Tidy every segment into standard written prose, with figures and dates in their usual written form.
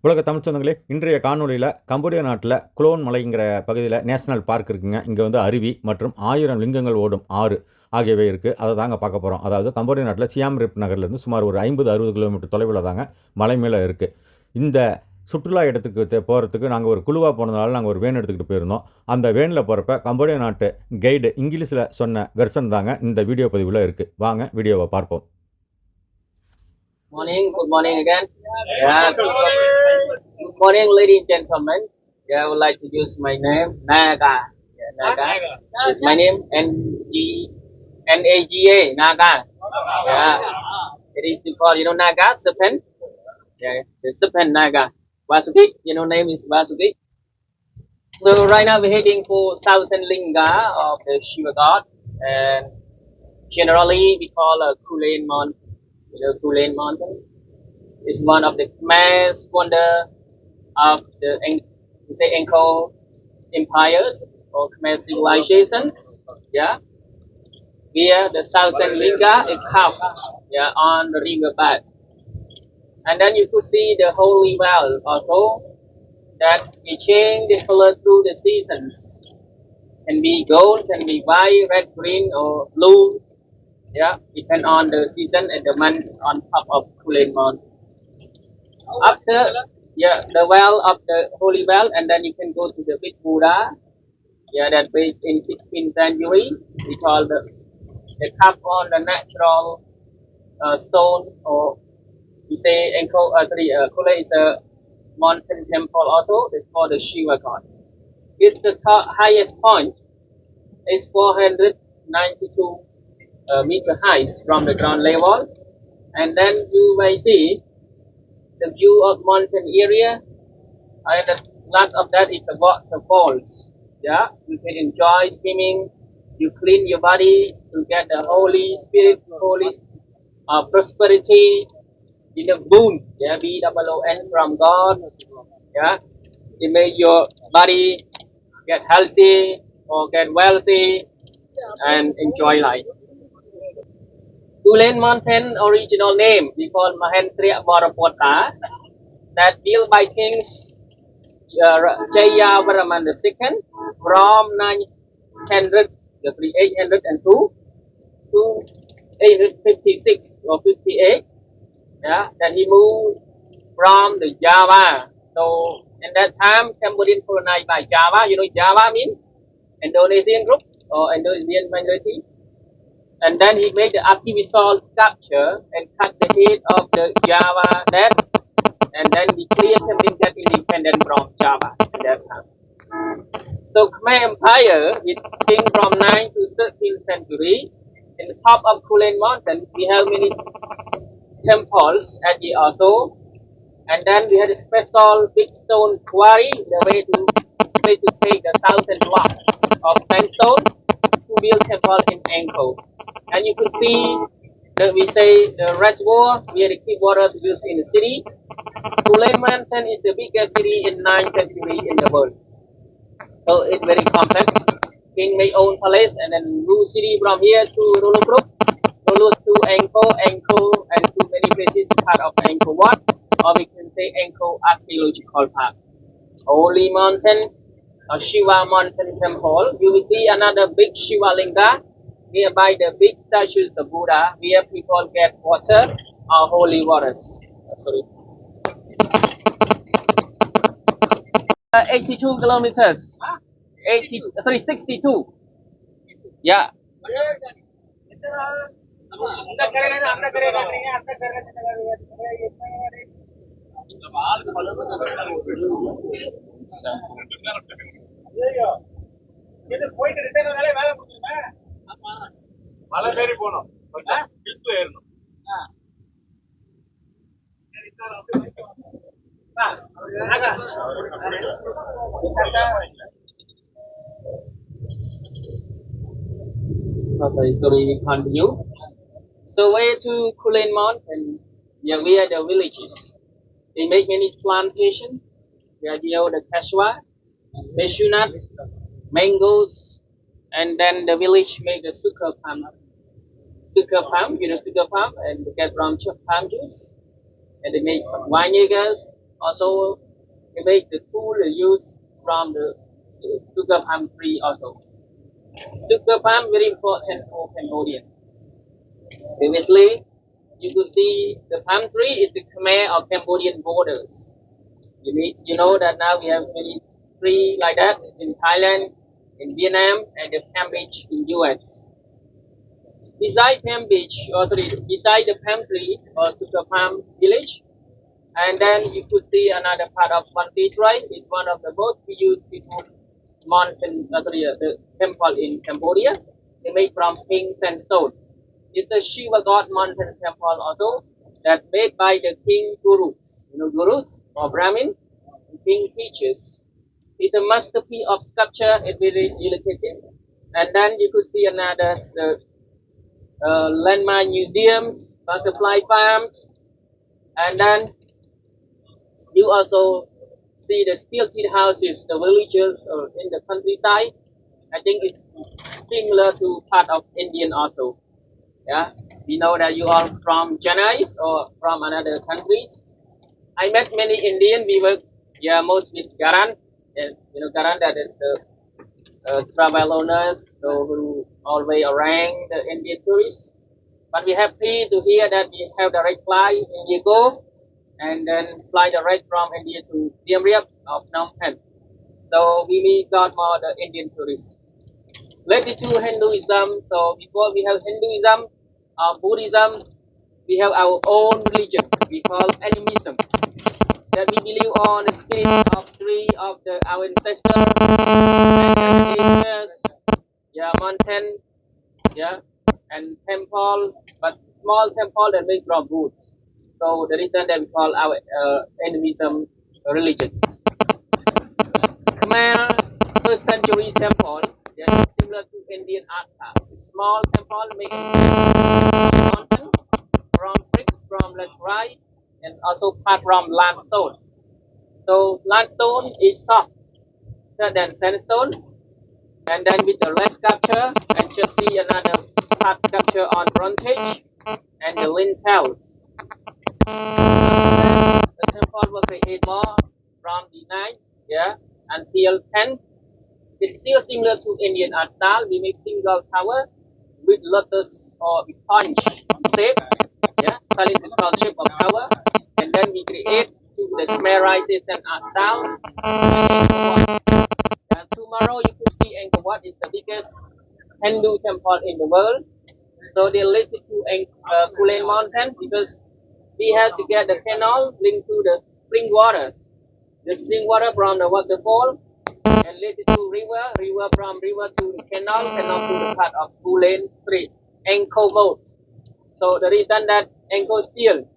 உலக தமிழ் சொந்தங்களே, இன்றைய காணொலியில் கம்போடியா நாட்டில் குலோன் மலைங்கிற பகுதியில் நேஷனல் பார்க் இருக்குங்க. இங்கே வந்து அருவி மற்றும் 1000 லிங்கங்கள் ஓடும் ஆறு ஆகியவை இருக்குது. அதை தாங்க பார்க்க போகிறோம். அதாவது கம்போடியா நாட்டில் சியாம் ரிப் நகர்லேருந்து சுமார் ஒரு 50-60 கிலோமீட்டர் தொலைவில் தாங்க மலை மேலே இருக்குது. இந்த சுற்றுலா இடத்துக்கு போகிறதுக்கு நாங்கள் ஒரு குழுவாக போனதுனால நாங்கள் ஒரு வேன் எடுத்துக்கிட்டு போயிருந்தோம். அந்த வேனில் போகிறப்ப கம்போடியா நாட்டு கைடு இங்கிலீஷில் சொன்ன வெர்ஷன் தாங்க இந்த வீடியோ பதிவில் இருக்குது. வாங்க வீடியோவை பார்ப்போம். Good morning again. Yes. Good morning, ladies and gentlemen. Yeah, I would like to use my name, Naga. Yeah, Naga. Is my name Naga. Naga. Yeah. It is called, Naga, serpent. Yeah, the serpent Naga. Vasuki, name is Vasuki. So right now we're heading for southern linga of the Shiva god, and generally we call a Kulen Mountain. Kulen Mountain is one of the mass wonder of the Angkor empires or Khmer civilizations. Yeah, where the southern linga is carved, on the river bed, and then you could see the holy well also that we change the color through the seasons. Can be gold, can be white, red, green, or blue. Yeah, depend on the season and the months on top of Kulen Mountain. After, the well of the holy well, and then you can go to the big Buddha. Yeah, that built in 16th century. We call the cup on the natural stone, or we say Kulen is a mountain temple also. It's called the Shiva god. It's the highest point. It's 492 meter high from the ground level, and then you may see the view of mountain area, and the last of that is the waterfalls. Yeah, you can enjoy swimming. You clean your body to get the holy spirit, holy prosperity in the boon. Yeah, BOON from God. Yeah, it make your body get healthy or get wealthy and enjoy life. Kulen Mountain original name we call Mahendra Varapota, that built by kings Jayavaraman II from 802 to 856 or 58. Yeah, then he moved from the Java. So in that time, Cambodian colonized by Java. Java means Indonesian group or Indonesian minority. And then he made the artificial sculpture and cut the head of the Java net, and then he cleared Cambodian get independent from Java at that time. So Khmer Empire, it came from 9th to 13th century. In the top of Kulen Mountain, we have many temples at the also, and then we had a special big stone quarry, the way to take the 1,000 blocks of sandstone to build temple in Angkor. And you could see that we say the reservoir where they keep water to use in the city. Kulen Mountain is the biggest city in 9th century in the world. So it's very complex. King may own palace and then rule city from here to Rulus to Angkor, and to many places part of Angkor Wat, or we can say Angkor Archaeological Park. Holy Mountain, Shiva Mountain Temple. You will see another big Shiva Linga nearby the big statues of Buddha, where people get water or holy waters. 82 kilometers. 62. Yeah. Sorry, we continue. So way to Kulen Mountain, we are the villages. They make many plantations. The cashew, cashew nut, mangoes, and then the village make the sugar palm, and they get from palm juice, and they make vinegars, Also, they make the tool used from the sugar palm tree also. Sugar palm very important for Cambodia. Previously, you could see the palm tree is the Khmer of Cambodian borders. You know that now we have many trees like that in Thailand, in Vietnam, and the palm beach in US. Beside palm beach, or sorry, beside the palm tree or sugar palm village, and then you could see another part of one beach, right? It's one of the most beautiful mountain, the temple in Cambodia. They made from pink sandstone. It's the Shiva God mountain temple also that made by the king gurus. You know gurus or Brahmin, king teachers. It's a masterpiece of sculpture. It's very delicate. And then you could see another landmark museums, butterfly farms, and then you also see the steel kit houses, the villages or in the countryside. I think it's similar to part of Indian also. Yeah, we know that you are from Chennai or from another countries. I met many Indian. We work, yeah, most with Garan. And, Garan that is the travel owners, so who always arrange the Indian tourists. But we happy to hear that we have direct flight in Yago and then fly direct from India to Siem Reap of Phnom Penh. So we got more the Indian tourists. Related to Hinduism, so before we have Hinduism, Buddhism, we have our own religion. We call animism. That we believe on the spirit of three of our ancestors, and yeah, mountain, yeah, and temple, but small temple that made from wood. So the reason that we call our animism religions. Khmer first century temple, yeah, is similar to Indian art house. Small temple made from mountain, from bricks, from laterite, and also part from limestone. So limestone is softer than sandstone, and then with the red sculpture, and just see another part sculpture on frontage and the lintels. The temple was created more from the 9th, yeah, until 10th. It's still similar to Indian art style. We make single tower with lotus or with punch shape, yeah, cylindrical shape of tower, and then we create to the Khmerization art style. And tomorrow you could see Angkor Wat is the biggest Hindu temple in the world. So they related to Kulen Mountain because we have to get the canal linked to the spring waters. The spring water from the waterfall and related to river from river to the canal to the part of Kulen Street, Angkor Wat. So the reason that Angkor still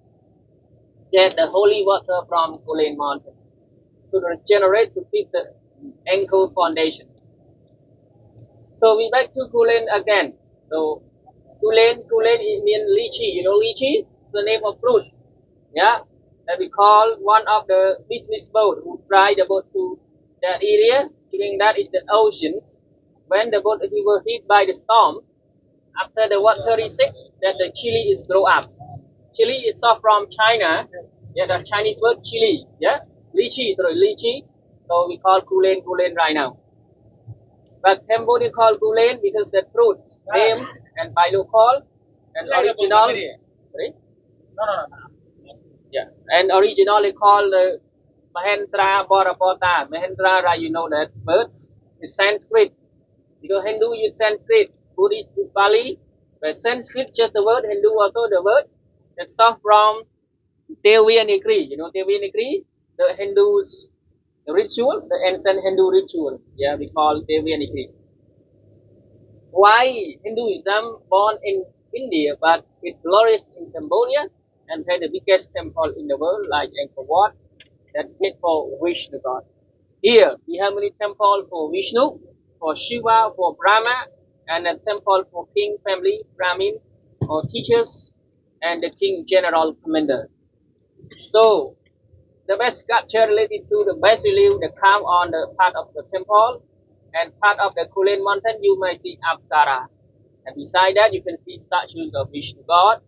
get the holy water from Kulen Mountain to regenerate to keep the Angkor foundation. So we back to Kulen again. So Kulen it means lychee. You know lychee? The name of fruit. Yeah. That we call one of the business boat who fly the boat to that area. During that is the oceans. When the boat was hit by the storm, after the water reset, that the chili is grow up. Chili is soft from China. Yeah, the Chinese word chili. Yeah. Lychee. So we call Kulen right now. But Cambodia called Gulen because the fruits name and by local and original. Sorry? Yeah. And originally called Mahendra Borapota. Mahendra, you know that words is Sanskrit. Because Hindu use Sanskrit, Buddhist use Pali. But Sanskrit just the word, Hindu also the word. It's soft from Devi and Ikri. You know Devi and Ikri? The Hindus the ritual, the ancient Hindu ritual. Yeah, we call Devi and Ikri. Why Hinduism born in India but it flourished in Cambodia and had the biggest temple in the world like Angkor Wat that made for Vishnu God. Here we have many temples for Vishnu, for Shiva, for Brahma, and a temple for king family, Brahmin, or teachers, and the king general commander. So the best sculpture related to the best relief that come on the part of the temple and part of the Kulen mountain you may see Apsara. And beside that you can see statues of Vishnu God,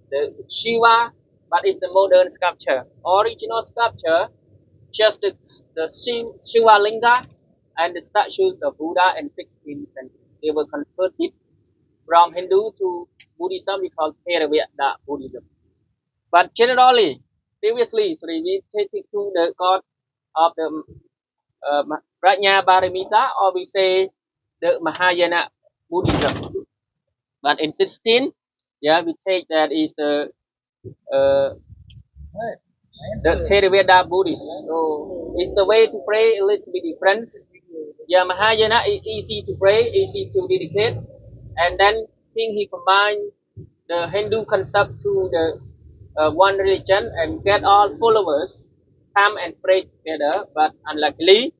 the Shiva, but it's the modern sculpture. Original sculpture just the Shiva linga and the statues of Buddha in 16th century. They were converted from Hindu to Buddhism. We call Theravada Buddhism. But generally, previously, so we take it to the god of the Prajna Paramita, or we say the Mahayana Buddhism. But in 16, yeah, we take that is uh, the Theravada Buddhist. So it's the way to pray a little bit different. Yeah, Mahayana is easy to pray, easy to dedicate, and then he combined the Hindu concept to the one religion and get all followers come and pray together. But unluckily,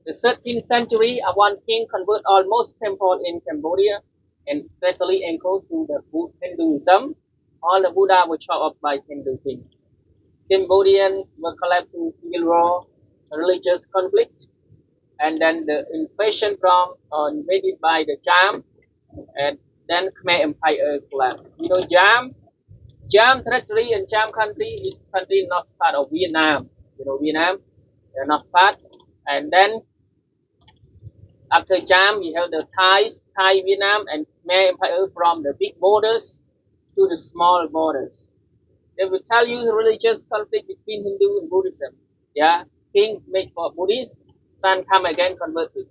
the 13th century, one king converted almost temple in Cambodia, and especially Angkor to the Hinduism. All the Buddha were chopped up by Hindu king. Cambodians were collapsed in civil war, religious conflict, and then the invasion from invaded by the Cham, and then Khmer Empire collapsed. You know, Cham territory and Cham country is country not part of Vietnam. You know, Vietnam, they're not part. And then after Cham, we have the Thai Vietnam, and Khmer Empire from the big borders to the small borders. They will tell you the religious conflict between Hindu and Buddhism. Yeah, king make for Buddhist, son come again converted,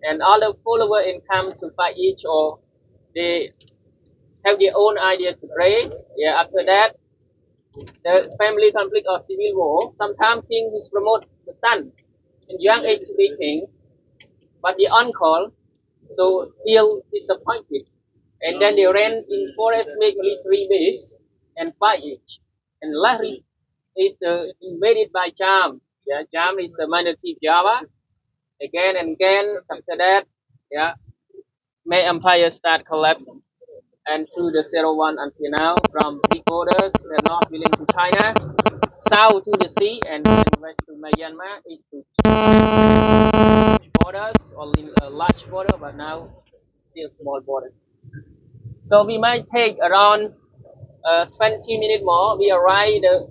and all the follower in come to fight each, or they have their own idea to pray. Yeah, after that, the family conflict or civil war. Sometimes king is promote the son in young age to be king, but the uncle so feel disappointed, and then they ran in forest, make military base and fight each. And last is the invaded by Cham. Yeah, Cham is the minority Java. Again and again after that, yeah, May Empire start collapsing. And through the 01 until now, from big borders, they're not willing to China, south to the sea, and west to Myanmar, east to borders, or a large border, but now still small border. So we might take around 20 minutes more. We arrive the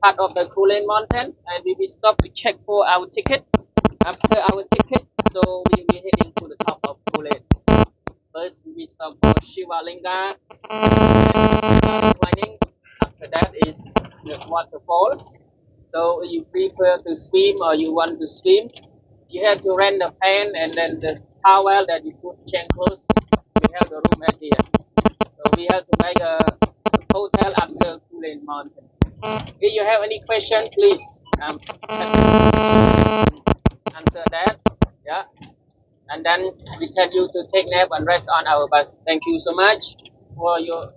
part of the Kulen mountain, and we will stop to check for our ticket. After our ticket, so we will heading to the top of Kulen. First, we will stop for Shiva Linga, climbing. After that is the waterfalls. So you prefer to swim or you want to swim, you have to rent a pen and then the towel that you put change clothes. We have the room at here. So we have to make a hotel after Kulen Mountain. If you have any question, please answer that. Yeah. And then we tell you to take nap and rest on our bus. Thank you so much for your